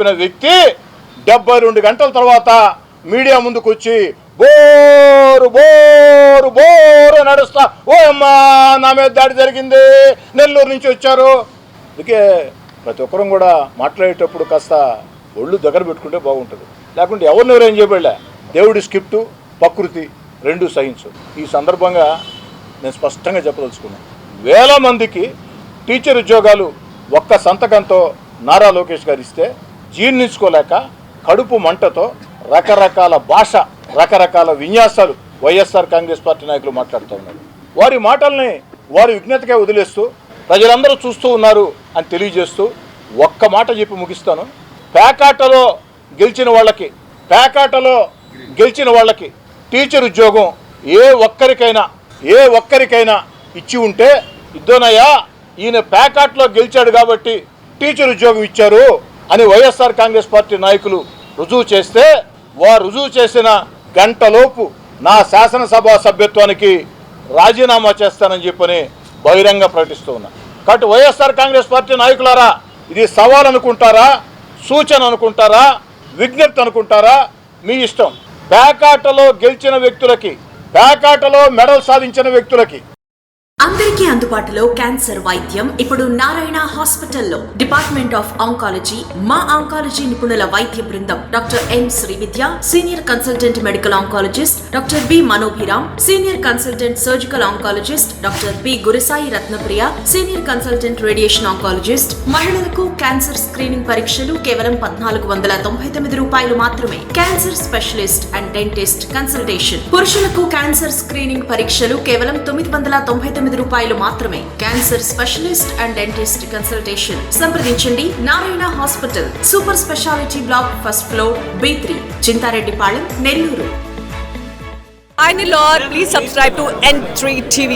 చెప్పిన వ్యక్తి 72 గంటల తర్వాత మీడియా ముందుకు వచ్చి బోరు బోరు బోరు నడుస్తా, ఓ అమ్మా నా మీద దాడి జరిగింది, నెల్లూరు నుంచి వచ్చారు. అందుకే ప్రతి ఒక్కరం కూడా మాట్లాడేటప్పుడు కాస్త ఒళ్ళు దగ్గర పెట్టుకుంటే బాగుంటుంది. లేకుంటే ఎవరినెవరు ఏం చేయబడలే. దేవుడి స్క్రిప్టు ప్రకృతి రెండు సైన్స్. ఈ సందర్భంగా నేను స్పష్టంగా చెప్పదలుచుకున్నాను, వేల మందికి టీచర్ ఉద్యోగాలు ఒక్క సంతకంతో నారా లోకేష్ గారు ఇస్తే జీర్ణించుకోలేక కడుపు మంటతో రకరకాల భాష, రకరకాల విన్యాసాలు వైఎస్ఆర్ కాంగ్రెస్ పార్టీ నాయకులు మాట్లాడుతూ ఉన్నారు. వారి మాటల్ని వారి విజ్ఞతగా వదిలేస్తూ ప్రజలందరూ చూస్తూ ఉన్నారు అని తెలియజేస్తూ ఒక్క మాట చెప్పి ముగిస్తాను. పేకాటలో గెలిచిన వాళ్ళకి టీచర్ ఉద్యోగం ఏ ఒక్కరికైనా ఇచ్చి ఉంటే, ఇద్దోనయ్యా ఈయన పేకాట్లో గెలిచాడు కాబట్టి టీచర్ ఉద్యోగం ఇచ్చారు అని వైఎస్ఆర్ కాంగ్రెస్ పార్టీ నాయకులు రుజువు చేస్తే, వారు రుజువు చేసిన గంటలోపు నా శాసనసభ సభ్యత్వానికి రాజీనామా చేస్తానని చెప్పని బహిరంగ ప్రకటిస్తూ ఉన్నా. కాబట్టి వైఎస్ఆర్ కాంగ్రెస్ పార్టీ నాయకులారా, ఇది సవాల్ అనుకుంటారా, సూచన అనుకుంటారా, విజ్ఞప్తి అనుకుంటారా, మీ ఇష్టం. పేకాటలో గెలిచిన వ్యక్తులకి, పేకాటలో మెడల్ సాధించిన వ్యక్తులకి అందరికీ అందుబాటులో క్యాన్సర్ వైద్యం ఇప్పుడు నారాయణ హాస్పిటల్లో. డిపార్ట్మెంట్ ఆఫ్ ఆంకాలజీ, మా ఆంకాలజీ నిపుణుల వైద్య బృందం doctor M Srividya, senior consultant medical oncologist doctor B Manobhiram, senior consultant surgical oncologist doctor B Gurasai Ratnapriya, senior consultant radiation oncologist. మహిళలకు క్యాన్సర్ స్క్రీనింగ్ పరీక్షలు కేవలం 1499 రూపాయలు మాత్రమే. Cancer specialist and dentist consultation. పురుషులకు క్యాన్సర్ స్క్రీనింగ్ పరీక్షలు కేవలం 999 రూపాయలు మాత్రమే. Cancer specialist and dentist consultation సంప్రదించండి. Narayana hospital, super speciality block, first floor, B3, Chintareddypalem, Nellore. Lord, please subscribe to N3 TV.